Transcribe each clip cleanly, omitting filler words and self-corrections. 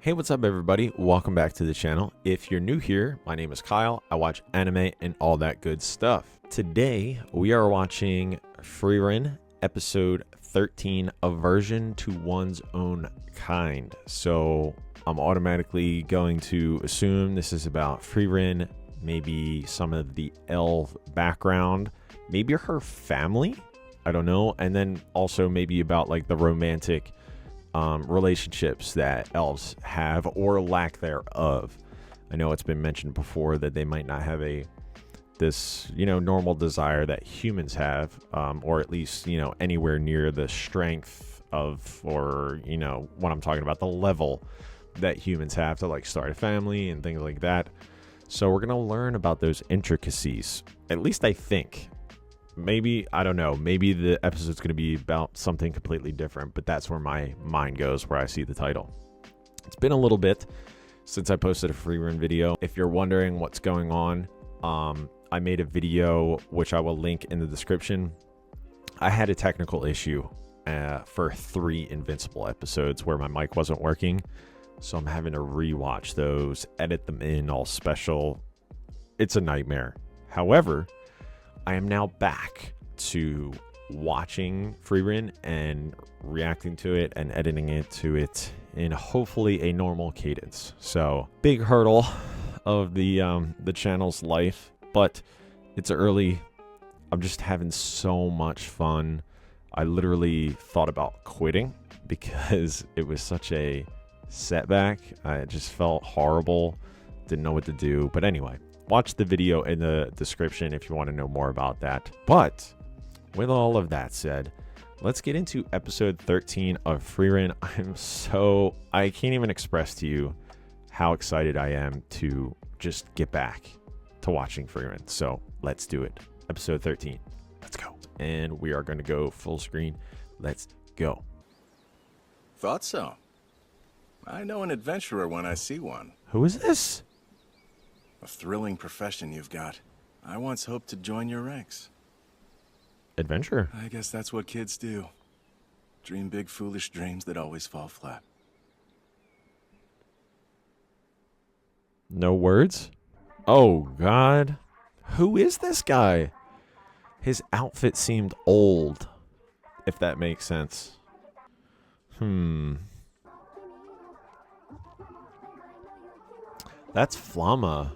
Hey, what's up everybody? Welcome back to the channel. If you're new here, my name is Kyle. I watch anime and all that good stuff. Today, we are watching Frieren, episode 13, Aversion to One's Own Kind. So I'm automatically going to assume this is about Frieren, maybe some of the elf background, maybe her family, I don't know, and then also maybe about like the romantic relationships that elves have or lack thereof. I know it's been mentioned before that they might not have this normal desire that humans have, or at least anywhere near the strength of, or what I'm talking about, the level that humans have to like start a family and things like that. So we're gonna learn about those intricacies, at least I think. Maybe, I don't know, maybe the episode's going to be about something completely different, but that's where my mind goes, where I see the title. It's been a little bit since I posted a Frieren video. If you're wondering what's going on, I made a video, which I will link in the description. I had a technical issue for 3 Invincible episodes where my mic wasn't working, so I'm having to rewatch those, edit them in all special. It's a nightmare. However, I am now back to watching Frieren and reacting to it and editing it to it in hopefully a normal cadence. So big hurdle of the channel's life, but it's early. I'm just having so much fun. I literally thought about quitting because it was such a setback. I just felt horrible, didn't know what to do. But anyway, watch the video in the description if you want to know more about that. But with all of that said, let's get into episode 13 of Frieren. I can't even express to you how excited I am to just get back to watching Frieren. So let's do it. Episode 13. Let's go. And we are going to go full screen. Let's go. Thought so. I know an adventurer when I see one. Who is this? A thrilling profession you've got. I once hoped to join your ranks. Adventure. I guess that's what kids do. Dream big, foolish dreams that always fall flat. No words? Oh, God. Who is this guy? His outfit seemed old, if that makes sense. That's Flamma.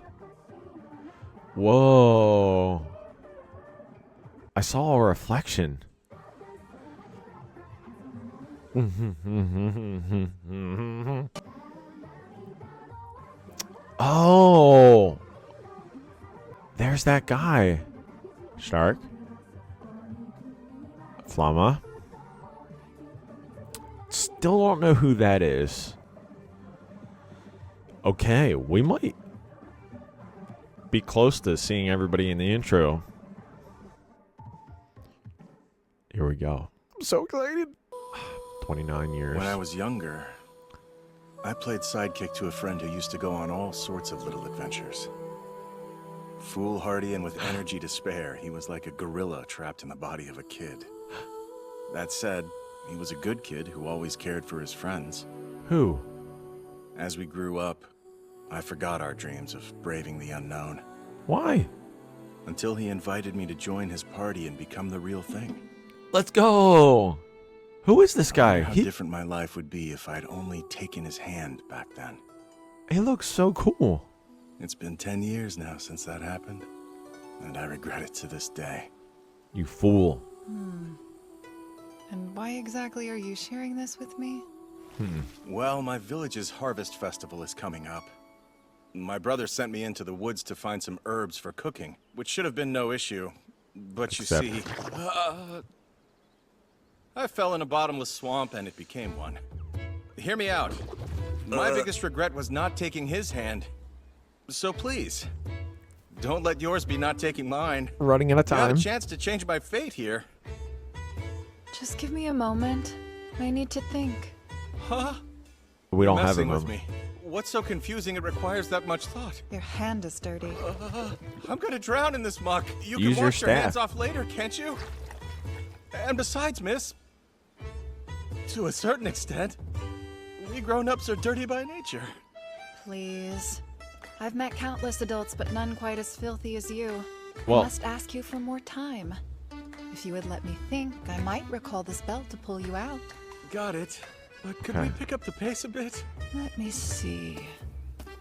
Whoa. I saw a reflection. Oh. There's that guy. Stark. Flamma. Still don't know who that is. Okay, we might be close to seeing everybody in the intro. Here we go. I'm so excited. 29 years. When I was younger, I played sidekick to a friend who used to go on all sorts of little adventures. Foolhardy and with energy to spare, he was like a gorilla trapped in the body of a kid. That said, he was a good kid who always cared for his friends. Who? As we grew up, I forgot our dreams of braving the unknown. Why? Until he invited me to join his party and become the real thing. Let's go. Who is this guy? How different my life would be if I'd only taken his hand back then. He looks so cool. It's been 10 years now since that happened, and I regret it to this day. You fool. And why exactly are you sharing this with me? Well, my village's harvest festival is coming up. My brother sent me into the woods to find some herbs for cooking, which should have been no issue. But Except... you see, I fell in a bottomless swamp and it became one. Hear me out. My biggest regret was not taking his hand. So please, don't let yours be not taking mine. Running out of You have time. a chance to change my fate here. Just give me a moment. I need to think. Huh? We don't have Messing him. with me. What's so confusing it requires that much thought? Your hand is dirty. I'm gonna drown in this muck. You Use can your wash your hands staff. off later, can't you? And besides, miss, to a certain extent, We grown-ups are dirty by nature. Please. I've met countless adults, but none quite as filthy as you. Well- I must ask you for more time. If you would let me think, I might recall the spell to pull you out. Got it. But could Okay. we pick up the pace a bit? Let me see.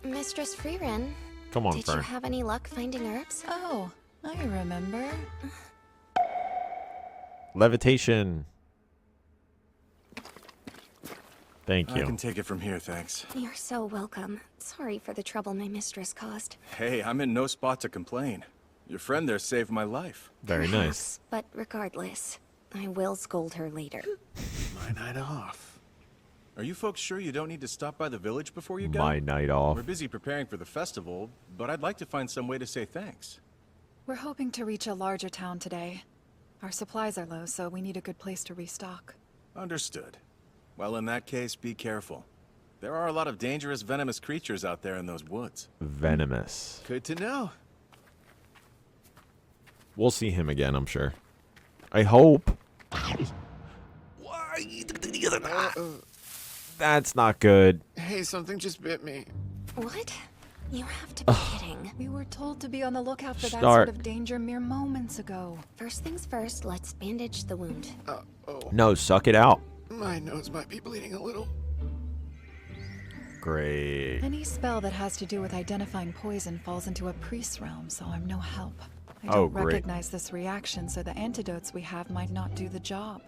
Mistress Frieren, Come on, did you Fern. have any luck finding herbs? Oh, I remember. Levitation. Thank I you. can take it from here, thanks. You're so welcome. Sorry for the trouble my mistress caused. Hey, I'm in no spot to complain. Your friend there saved my life. Very nice. Perhaps, but regardless, I will scold her later. My night off. Are you folks sure you don't need to stop by the village before you go? My night off. We're busy preparing for the festival, but I'd like to find some way to say thanks. We're hoping to reach a larger town today. Our supplies are low, so we need a good place to restock. Understood. Well, in that case, be careful. There are a lot of dangerous, venomous creatures out there in those woods. Venomous. Good to know. We'll see him again, I'm sure. I hope. That's not good. Hey, something just bit me. What? You have to be kidding. We were told to be on the lookout for that Start. sort of danger mere moments ago. First things first, let's bandage the wound. No, suck it out. My nose might be bleeding a little. Great. Any spell that has to do with identifying poison falls into a priest's realm, so I'm no help. I Oh, don't great. recognize this reaction, so the antidotes we have might not do the job.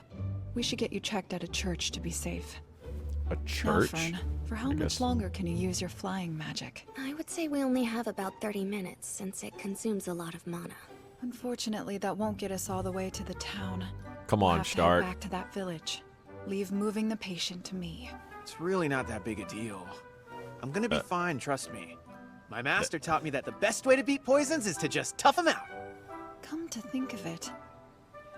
We should get you checked at a church to be safe. A Now, church? Fern, for how I much guess. longer can you use your flying magic? I would say we only have about 30 minutes since it consumes a lot of mana. Unfortunately, that won't get us all the way to the town. Come We'll on, have to head start. back to that village. Leave moving the patient to me. It's really not that big a deal. I'm gonna be fine, trust me. My master taught me that the best way to beat poisons is to just tough them out. Come to think of it,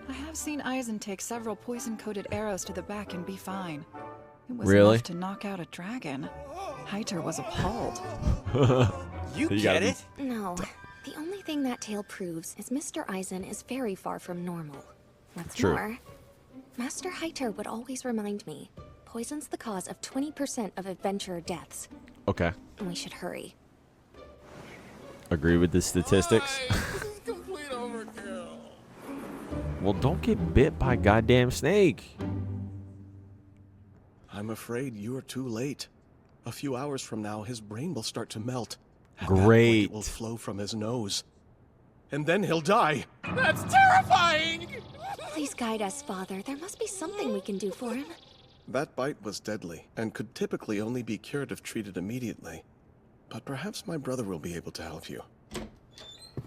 I have seen Eisen take several poison-coated arrows to the back and be fine. It was Really? enough to knock out a dragon. Heiter was appalled. You You get gotta be- it? No, the only thing that tale proves is Mr. Eisen is very far from normal. What's True. more, Master Heiter would always remind me, poison's the cause of 20% of adventurer deaths, Okay. and we should hurry. Agree with the statistics? Complete overkill. Well, don't get bit by a goddamn snake. I'm afraid you're too late. A few hours from now, his brain will start to melt. At that Great. point, it will flow from his nose. And then he'll die. That's terrifying! Please guide us, Father. There must be something we can do for him. That bite was deadly, and could typically only be cured if treated immediately. But perhaps my brother will be able to help you.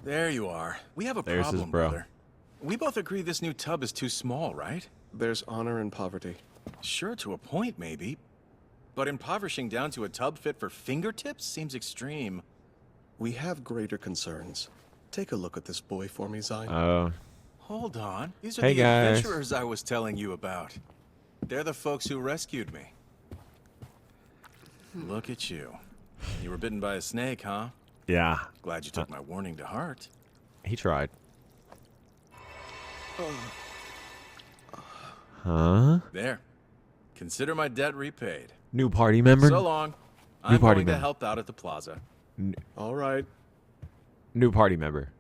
There you are. We have a There's his problem, bro. brother. We both agree this new tub is too small, right? There's honor in poverty. Sure, to a point, maybe. But impoverishing down to a tub fit for fingertips seems extreme. We have greater concerns. Take a look at this boy for me, Sein. Hold on. These are Hey, the guys. adventurers I was telling you about. They're the folks who rescued me. Look at you. You were bitten by a snake, huh? Yeah, Glad you took my warning to heart. he tried. Huh? There. Consider my debt repaid. New party member? So long. I'm party going to member. help out at the plaza. All right. New party member.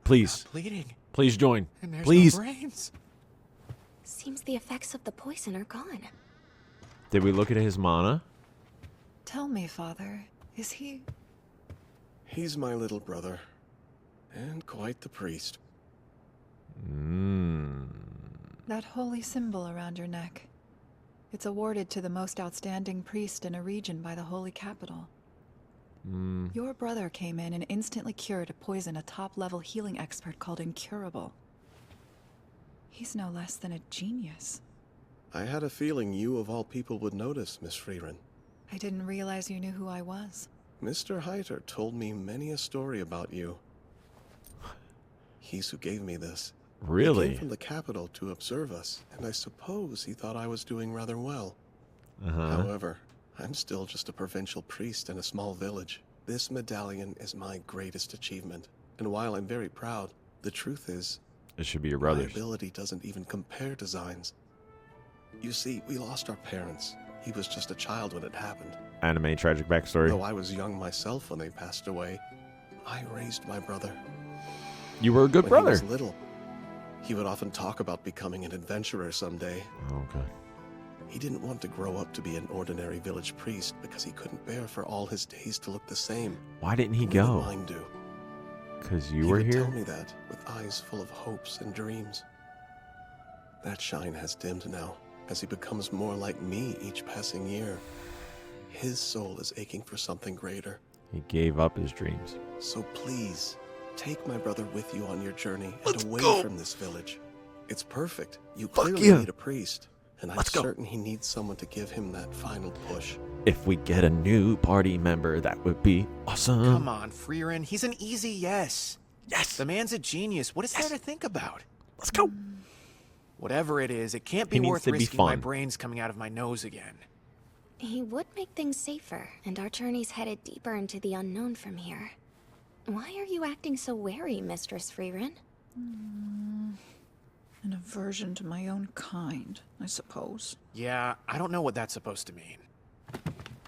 Please. Bleeding. Please join. And there's Please. no brains. Seems the effects of the poison are gone. Did we look at his mana? Tell me, Father, is he... He's my little brother. And quite the priest. that holy symbol around your neck? It's awarded to the most outstanding priest in a region by the Holy Capital. Your brother came in and instantly cured a poison a top-level healing expert called incurable. He's no less than a genius. I had a feeling you of all people would notice, Miss Frieren. I didn't realize you knew who I was. Mr. Heiter told me many a story about you. He's who gave me this. He Really? came from the capital to observe us, and I suppose he thought I was doing rather well. Uh-huh. However, I'm still just a provincial priest in a small village. This medallion is my greatest achievement, and while I'm very proud, the truth is, It should be your my brother's. ability doesn't even compare to Zein's. You see, we lost our parents, He was just a child when it happened. Anime tragic backstory. Though I was young myself when they passed away, I raised my brother. You were a good When brother. he was little, he would often talk about becoming an adventurer someday. Oh, okay. He didn't want to grow up to be an ordinary village priest because he couldn't bear for all his days to look the same. Why didn't he Only go? Mine do. Because you He were would here? tell me that with eyes full of hopes and dreams. That shine has dimmed now as he becomes more like me each passing year. His soul is aching for something greater. He gave up his dreams. So please, take my brother with you on your journey Let's and away go. from this village. It's perfect. You Fuck clearly yeah. need a priest, and I'm Let's go. certain he needs someone to give him that final push. If we get a new party member, that would be awesome. Come on, Frieren. He's an easy yes. Yes. The man's a genius. What is there to think about? Let's go. Whatever it is, it can't be He needs worth to be risking my fun. brains coming out of my nose again. He would make things safer, and our journey's headed deeper into the unknown from here. Why are you acting so wary, Mistress Frieren? An aversion to my own kind, I suppose. Yeah, I don't know what that's supposed to mean.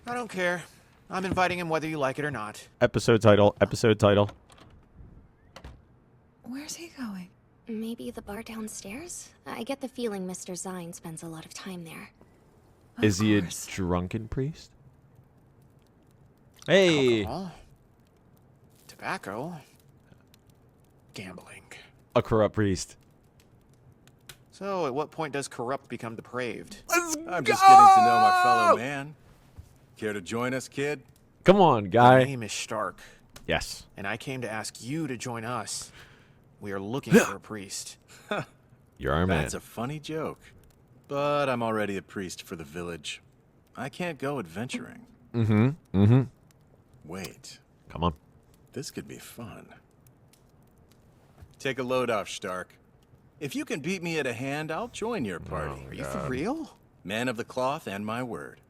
I don't care. I'm inviting him whether you like it or not. Episode title. Episode title. Where's he going? Maybe the bar downstairs? I get the feeling Mr. Sein spends a lot of time there. Is he a course. drunken priest? Hey. Alcohol, tobacco, gambling. A corrupt priest. So, at what point does corrupt become depraved? I'm just getting to know my fellow man. Care to join us, kid? Come on, My guy. name is Stark, Yes. and I came to ask you to join us. We are looking for a priest. You're our man. That's a funny joke. But I'm already a priest for the village. I can't go adventuring. Wait, Come on. this could be fun. Take a load off, Stark. If you can beat me at a hand, I'll join your party. Are you for real? Man of the cloth and my word.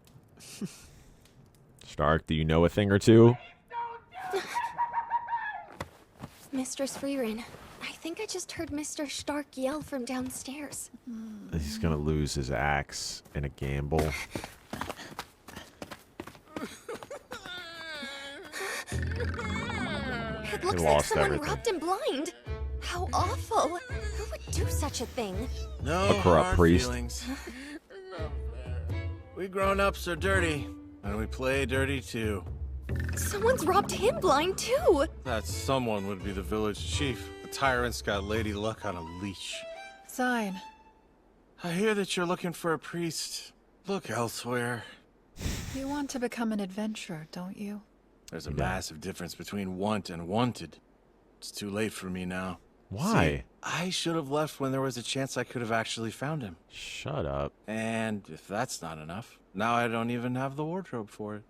Stark, do you know a thing or two? Mistress Frieren, I think I just heard Mr. Stark yell from downstairs. He's gonna lose his axe in a gamble. It looks like lost someone everything. robbed him blind. How awful. Who would do such a thing? No A corrupt hard priest. feelings. We grown-ups are dirty, and we play dirty too. Someone's robbed him blind too. That someone would be the village chief. The tyrant's got Lady Luck on a leash. Sein. I hear that you're looking for a priest. Look elsewhere. You want to become an adventurer, don't you? There's a massive difference between want and wanted. It's too late for me now. Why? See, I should have left when there was a chance I could have actually found him. Shut up. And if that's not enough, now I don't even have the wardrobe for it.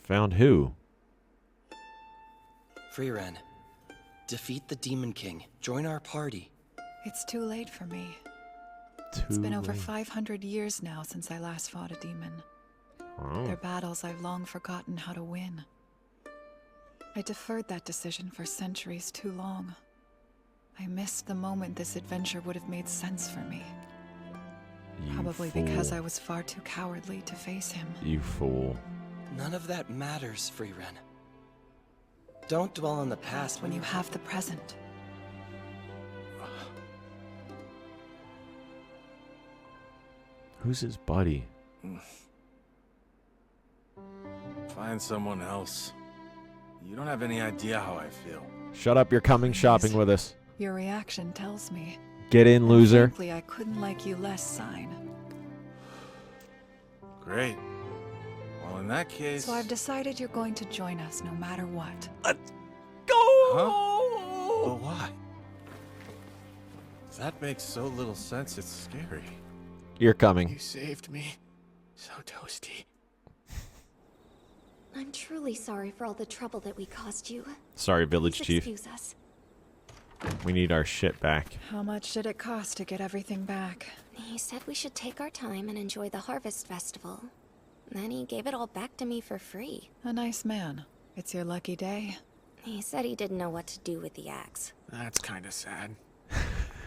Found who? Frieren, defeat the Demon King. Join our party. It's too late for me. It's been over 500 years now since I last fought a demon. Oh. They're battles I've long forgotten how to win. I deferred that decision for centuries too long. I missed the moment this adventure would have made sense for me. You Probably fool. because I was far too cowardly to face him. You fool. None of that matters, Frieren. Don't dwell on the past When you have the present. Who's his buddy? Find someone else. You don't have any idea how I feel. Shut up, you're coming shopping with us. Your reaction tells me. Get in, And loser. frankly, I couldn't like you less, Sein. Great. Well, in that case... So I've decided you're going to join us no matter what. Huh? But why? That makes so little sense, it's scary. You're coming. You saved me. So toasty. I'm truly sorry for all the trouble that we caused you. Sorry, village Please chief. excuse us. We need our shit back. How much did it cost to get everything back? He said we should take our time and enjoy the Harvest Festival. Then he gave it all back to me for free. A nice man. It's your lucky day. He said he didn't know what to do with the axe. That's kind of sad.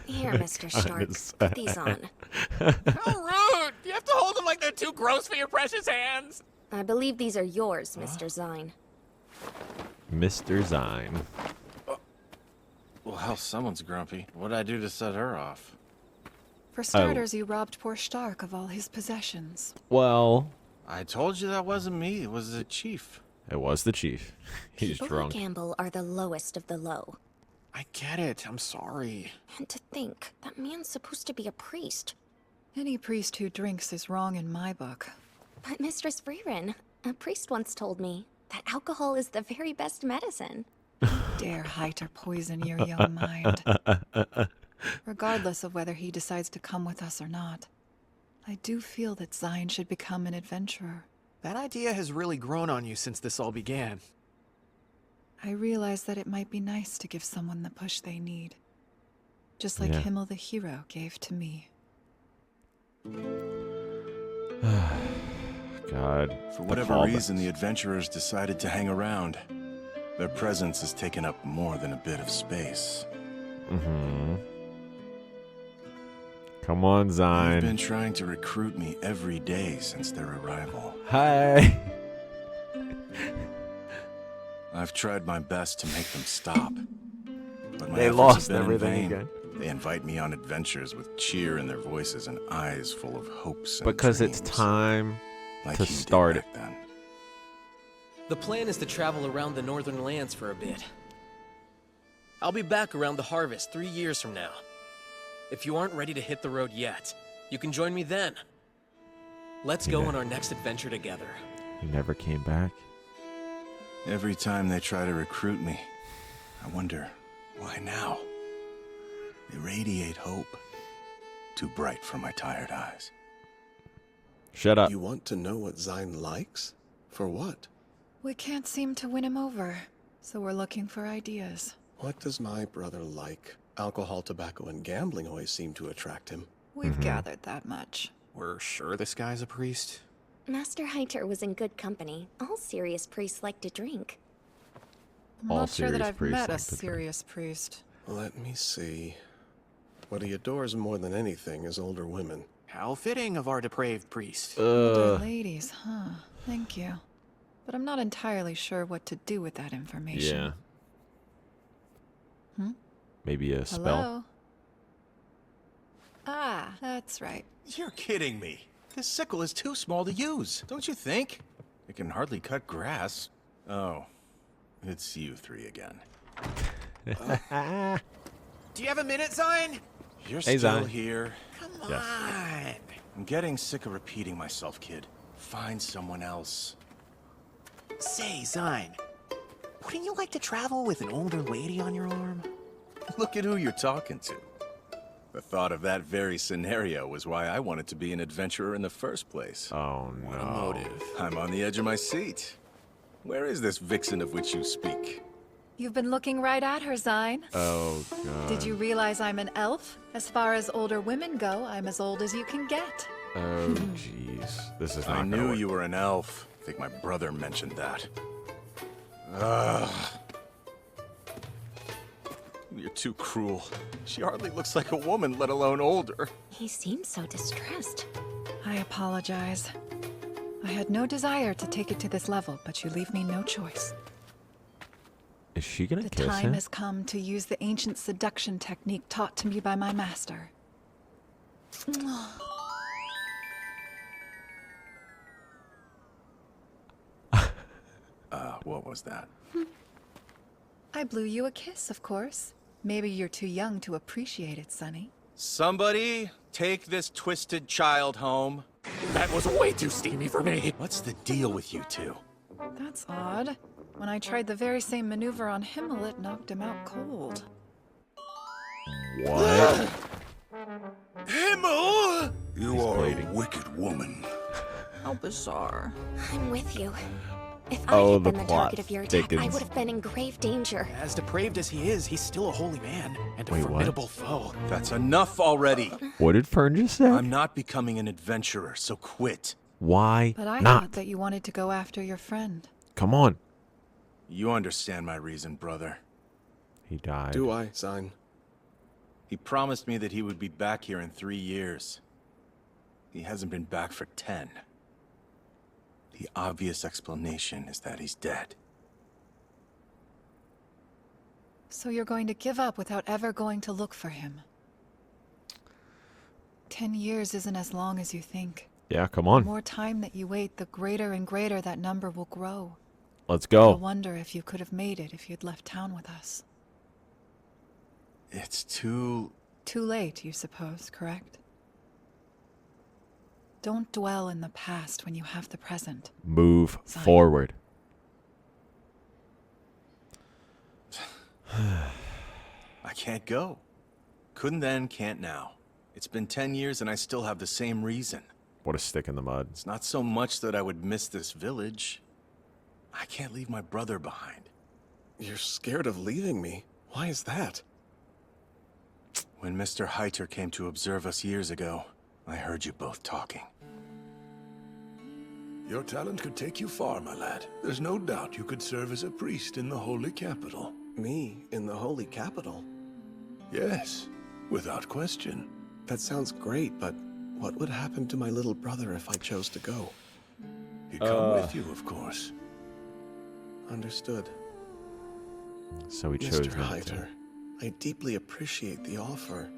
Here, Mr. Stark. Put these on. How rude! You have to hold them like they're too gross for your precious hands. I believe these are yours, Mr. Sein. Mr. Sein. Well, hell, someone's grumpy. What'd I do to set her off? For starters, you robbed poor Stark of all his possessions. Well, I told you that wasn't me. It was the chief. it was the chief. He's People drunk. who gamble are the lowest of the low. I get it. I'm sorry. And to think, that man's supposed to be a priest. Any priest who drinks is wrong in my book. But Mistress Frieren, a priest once told me that alcohol is the very best medicine. Dare height or poison your young mind. Regardless of whether he decides to come with us or not, I do feel that Sein should become an adventurer. That idea has really grown on you since this all began. I realize that it might be nice to give someone the push they need. Just like Yeah. Himmel the hero gave to me. God. For the whatever callbacks. reason, the adventurers decided to hang around. Their presence has taken up more than a bit of space. Mm-hmm. Come on, They've Sein. been trying to recruit me every day since their arrival. Hi. I've tried my best to make them stop. But my They efforts lost have been in everything vain. again. They invite me on adventures with cheer in their voices and eyes full of hopes and Because it's dreams, time like to you did start it. back then. The plan is to travel around the northern lands for a bit. I'll be back around the harvest 3 years from now. If you aren't ready to hit the road yet, you can join me then. Let's go Yeah. on our next adventure together. He never came back. Every time they try to recruit me, I wonder, why now? They radiate hope. Too bright for my tired eyes. Shut up. You want to know what Sein likes? For what? We can't seem to win him over, so we're looking for ideas. What does my brother like? Alcohol, tobacco, and gambling always seem to attract him. We've gathered that much. We're sure this guy's a priest? Master Heiter was in good company. All serious priests like to drink. I'm All not sure that serious I've priests met a like to drink. serious priest. Let me see. What he adores more than anything is older women. How fitting of our depraved priest. Older ladies, huh? Thank you. But I'm not entirely sure what to do with that information. Yeah. Maybe a spell. Hello? Ah, that's right. You're kidding me. This sickle is too small to use, don't you think? It can hardly cut grass. Oh, it's you three again. Do you have a minute, Sein? You're Hey, still Zion. here. Come Yes. on. I'm getting sick of repeating myself, kid. Find someone else. Say, Sein, wouldn't you like to travel with an older lady on your arm? Look at who you're talking to. The thought of that very scenario was why I wanted to be an adventurer in the first place. Oh What a no. motive. I'm on the edge of my seat. Where is this vixen of which you speak? You've been looking right at her, Sein. Oh god. Did you realize I'm an elf? As far as older women go, I'm as old as you can get. Oh jeez. This is not I gonna knew work. you were an elf. I think my brother mentioned that. Ugh. You're too cruel. She hardly looks like a woman, let alone older. He seems so distressed. I apologize. I had no desire to take it to this level, but you leave me no choice. Is she gonna The kiss time him? has come to use the ancient seduction technique taught to me by my master. What was that? I blew you a kiss, of course. Maybe you're too young to appreciate it, Sonny. Somebody take this twisted child home. That was way too steamy for me. What's the deal with you two? That's odd. When I tried the very same maneuver on Himmel, it knocked him out cold. What? Himmel! You He's are bleeding. a wicked woman. How bizarre. I'm with you. If Oh, I had the been the plot target of your attack, I thickens. would have been in grave danger. As depraved as he is, he's still a holy man and a Wait, what? formidable foe. That's enough already. What did Fern just say? I'm not becoming an adventurer, so quit. Why But I not? thought that you wanted to go after your friend. Come on. You understand my reason, brother. He died. Do I, Sein? He promised me that he would be back here in 3 years. He hasn't been back for 10. The obvious explanation is that he's dead. So you're going to give up without ever going to look for him? 10 years isn't as long as you think. Yeah, come The on. more time that you wait, the greater and greater that number will grow. Let's I go. wonder if you could have made it if you'd left town with us. It's too... Too late, you suppose, correct? Don't dwell in the past when you have the present. Move Sein. forward. I can't go. Couldn't then, can't now. It's been 10 years and I still have the same reason. What a stick in the mud. It's not so much that I would miss this village. I can't leave my brother behind. You're scared of leaving me? Why is that? When Mr. Heiter came to observe us years ago, I heard you both talking. Your talent could take you far, my lad. There's no doubt you could serve as a priest in the Holy Capital. Me in the Holy Capital? Yes, without question. That sounds great, but what would happen to my little brother if I chose to go? He'd come with you, of course. Understood. So he chose Mr. not to. Heiter, I deeply appreciate the offer.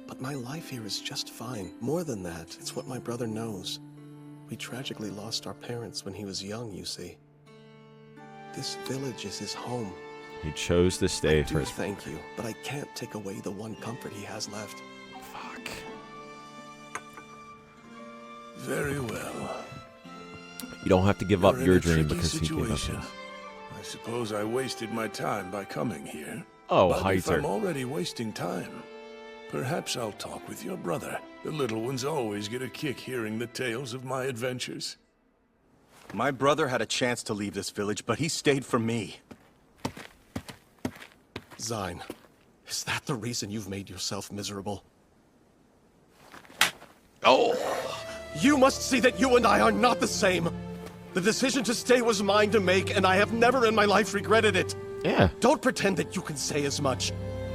But my life here is just fine. More than that, it's what my brother knows. We tragically lost our parents when he was young, you see. This village is his home. He chose to stay I for do his... thank you, but I can't take away the one comfort he has left. Fuck. Very well. You don't have to give up You're in your a dream tricky because he gave up situation. his. I suppose I wasted my time by coming here. Oh, But if Heiter. I'm already wasting time, perhaps I'll talk with your brother. The little ones always get a kick hearing the tales of my adventures. My brother had a chance to leave this village, but he stayed for me. Sein, is that the reason you've made yourself miserable? Oh! You must see that you and I are not the same. The decision to stay was mine to make, and I have never in my life regretted it. Yeah. Don't pretend that you can say as much.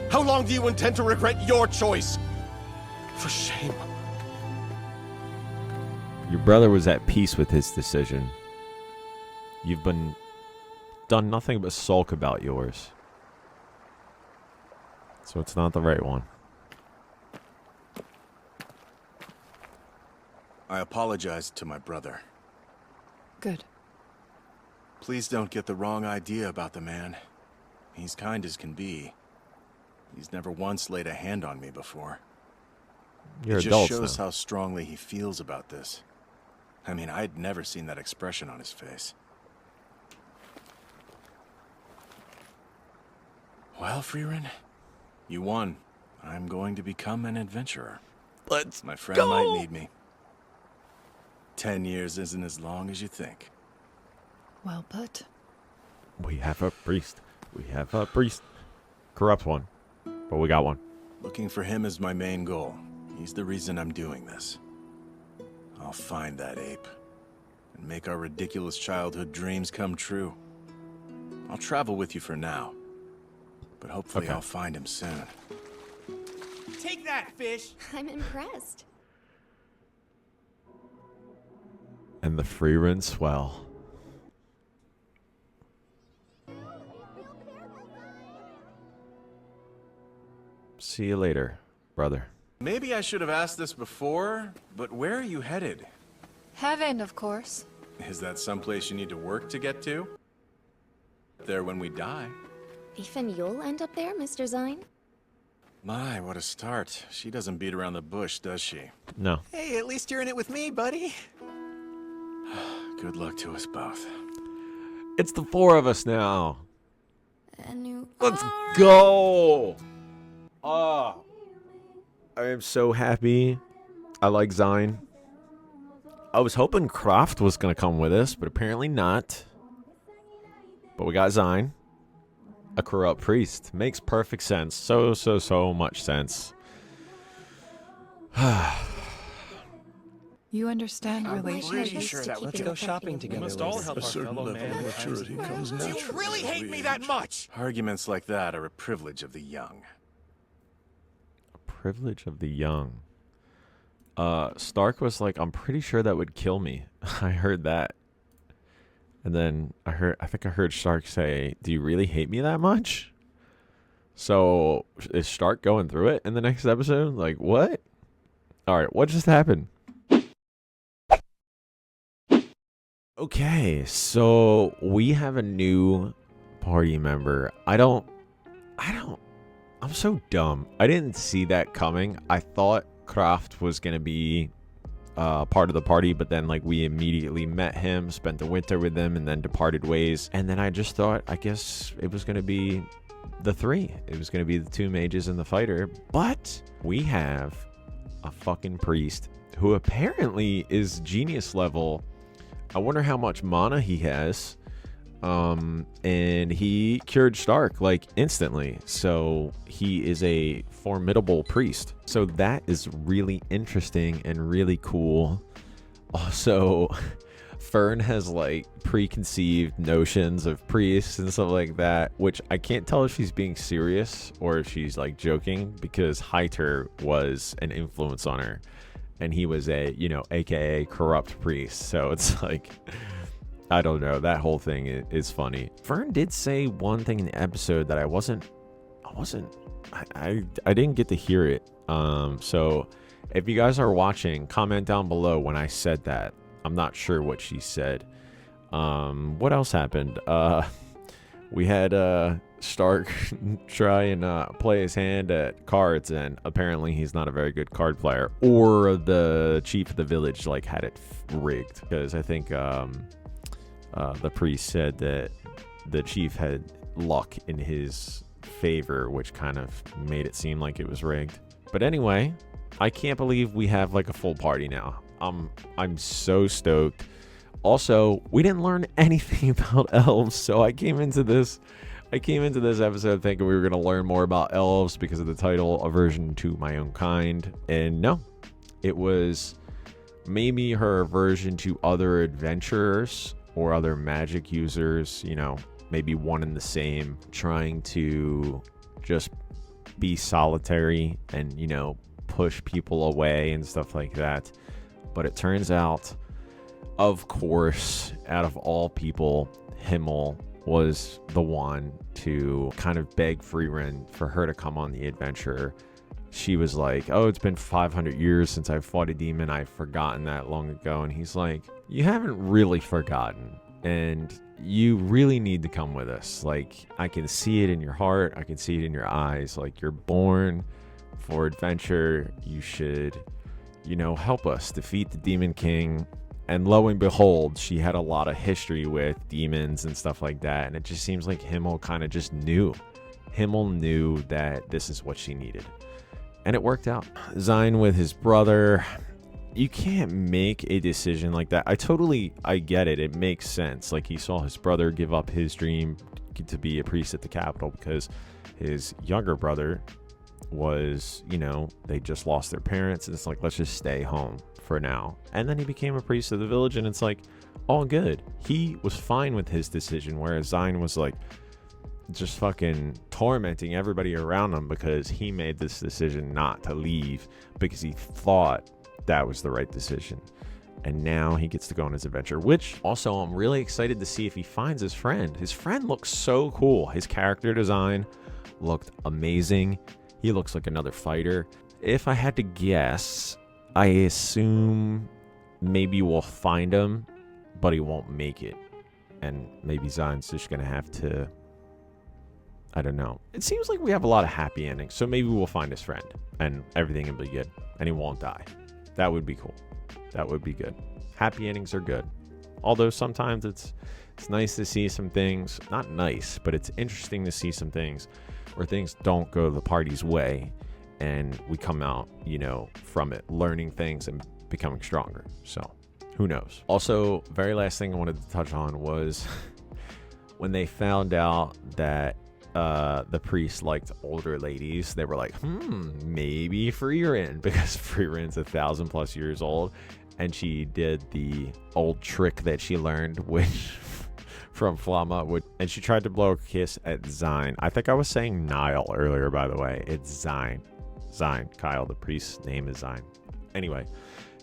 How long do you intend to regret your choice? For shame. Your brother was at peace with his decision. You've done nothing but sulk about yours. So it's not the right one. I apologized to my brother. Good. Please don't get the wrong idea about the man. He's kind as can be. He's never once laid a hand on me before. You're it just adults shows now. how strongly he feels about this. I mean, I'd never seen that expression on his face. Well, Frieren, you won. I'm going to become an adventurer. Let's My friend might need me. 10 years isn't as long as you think. Well put. We have a priest. We have a priest. Corrupt one. But we got one. Looking for him is my main goal. He's the reason I'm doing this. I'll find that ape and make our ridiculous childhood dreams come true. I'll travel with you for now, but hopefully Okay. I'll find him soon. Take that, fish! I'm impressed. And the Frieren swell. See you later, brother. Maybe I should have asked this before, but where are you headed? Heaven, of course. Is that someplace you need to work to get to? There when we die. Even you'll end up there, Mr. Sein? My, what a start. She doesn't beat around the bush, does she? No. Hey, at least you're in it with me, buddy. Good luck to us both. It's the four of us now. And you Let's go! I am so happy. I like Sein. I was hoping Croft was going to come with us, but apparently not. But we got Sein. A corrupt priest. Makes perfect sense. So much sense. You understand I'm relations. pretty sure to that keep let's it go okay. shopping together. We must all later. help A our certain fellow level man. of maturity comes naturally. Do you really as we hate me age. that much? Arguments like that are a privilege of the young. privilege of the young. Stark was like, I'm pretty sure that would kill me. I heard that. And then I think I heard Stark say, do you really hate me that much? So is Stark going through it in the next episode? Like, what? All right, what just happened? Okay, so we have a new party member. I'm so dumb. I didn't see that coming. I thought Kraft was going to be part of the party, but then like we immediately met him, spent the winter with him, and then departed ways. And then I just thought, I guess it was going to be the three. It was going to be the two mages and the fighter. But we have a fucking priest who apparently is genius level. I wonder how much mana he has. And he cured Stark like instantly. So he is a formidable priest. So that is really interesting and really cool. Also, Fern has like preconceived notions of priests and stuff like that, which I can't tell if she's being serious or if she's like joking, because Heiter was an influence on her and he was a, AKA corrupt priest. So it's like, I don't know. That whole thing is funny. Fern did say one thing in the episode that I didn't get to hear it. So if you guys are watching, comment down below when I said that. I'm not sure what she said. What else happened? We had Stark try and play his hand at cards, and apparently he's not a very good card player. Or the chief of the village like had it rigged, because I think the priest said that the chief had luck in his favor, which kind of made it seem like it was rigged. But anyway, I can't believe we have like a full party now. I'm so stoked. Also, we didn't learn anything about elves, so I came into this episode thinking we were going to learn more about elves because of the title, Aversion to My Own Kind. And no, it was maybe her aversion to other adventurers or other magic users, maybe one and the same, trying to just be solitary and, push people away and stuff like that. But it turns out, of course, out of all people, Himmel was the one to kind of beg Frieren for her to come on the adventure. She was like, oh, it's been 500 years since I fought a demon. I've forgotten that long ago. And he's like, you haven't really forgotten. And you really need to come with us. Like, I can see it in your heart. I can see it in your eyes. Like, you're born for adventure. You should, help us defeat the Demon King. And lo and behold, she had a lot of history with demons and stuff like that. And it just seems like Himmel kind of just knew. Himmel knew that this is what she needed. And it worked out. Sein with his brother. You can't make a decision like that. I get it. It makes sense. Like, he saw his brother give up his dream to be a priest at the capital because his younger brother was, they just lost their parents. And it's like, let's just stay home for now. And then he became a priest of the village, and it's like, all good. He was fine with his decision, whereas Sein was like just fucking tormenting everybody around him because he made this decision not to leave because he thought that was the right decision. And now he gets to go on his adventure, which also I'm really excited to see if he finds his friend. His friend looks so cool. His character design looked amazing. He looks like another fighter. If I had to guess, I assume maybe we'll find him, but he won't make it. And maybe Zion's just going to have to, I don't know. It seems like we have a lot of happy endings, so maybe we'll find his friend and everything will be good and he won't die. That would be cool. That would be good. Happy endings are good. Although sometimes it's nice to see some things, not nice, but it's interesting to see some things where things don't go the party's way and we come out, from it, learning things and becoming stronger. So who knows? Also, very last thing I wanted to touch on was when they found out that the priest liked older ladies, they were like, maybe Frieren, because Frieren's 1,000+ years old, and she did the old trick that she learned from Flamma, and she tried to blow a kiss at Sein. I think I was saying Nile earlier, by the way. It's Sein. Sein. Kyle, the priest's name is Sein. Anyway,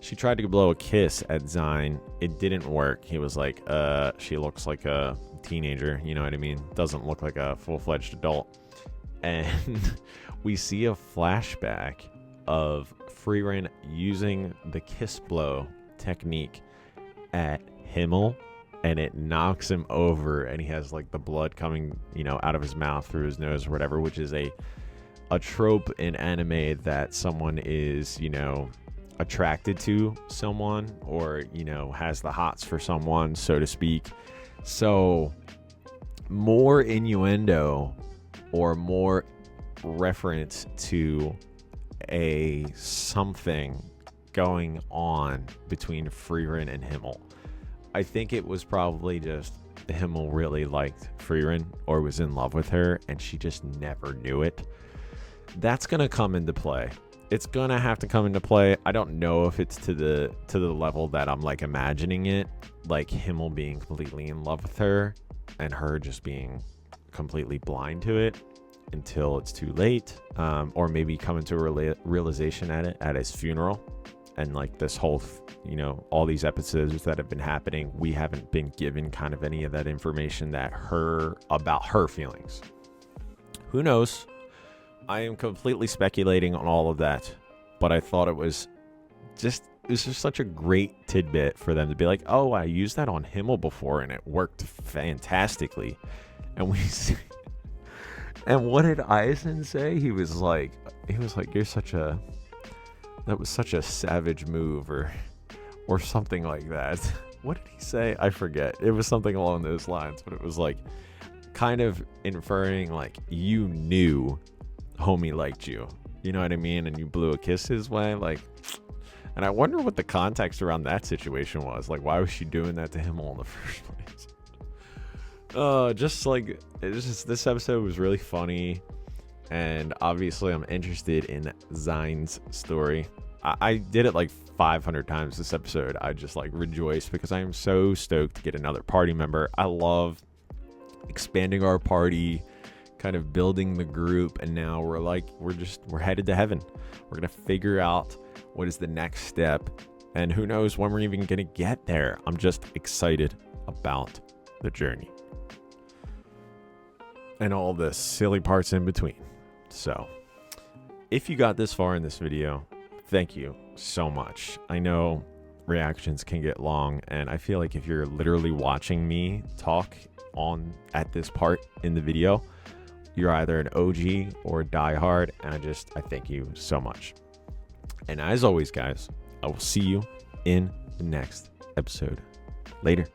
she tried to blow a kiss at Sein. It didn't work. He was like, she looks like a teenager, you know what I mean? Doesn't look like a full-fledged adult. And we see a flashback of Frieren using the kiss blow technique at Himmel, and it knocks him over, and he has like the blood coming, you know, out of his mouth through his nose or whatever, which is a trope in anime that someone is, you know, attracted to someone, or, you know, has the hots for someone, so to speak. So more innuendo or more reference to a something going on between Frieren and Himmel. I think it was probably just Himmel really liked Frieren or was in love with her, and she just never knew it. That's gonna come into play. It's gonna have to come into play. I don't know if it's to the level that I'm like imagining it, like Himmel being completely in love with her and her just being completely blind to it until it's too late, or maybe coming to a realization at his funeral. And like this whole, you know, all these episodes that have been happening, we haven't been given kind of any of that information about her feelings. Who knows? I am completely speculating on all of that, but I thought it was just such a great tidbit for them to be like, oh, I used that on Himmel before and it worked fantastically. And we see, and what did Eisen say? He was like, that was such a savage move, or something like that. What did he say? I forget. It was something along those lines, but it was like kind of inferring like you knew homie liked you. You know what I mean? And you blew a kiss his way. Like, and I wonder what the context around that situation was. Like, why was she doing that to him all in the first place? Just like, this episode was really funny. And obviously I'm interested in Sein's story. I did it like 500 times this episode. I just like rejoice because I am so stoked to get another party member. I love expanding our party, kind of building the group, and now we're headed to heaven. We're gonna figure out what is the next step, and who knows when we're even gonna get there. I'm just excited about the journey and all the silly parts in between. So if you got this far in this video, thank you so much. I know reactions can get long, and I feel like if you're literally watching me talk at this part in the video, you're either an OG or a diehard, and I thank you so much. And as always, guys, I will see you in the next episode. Later.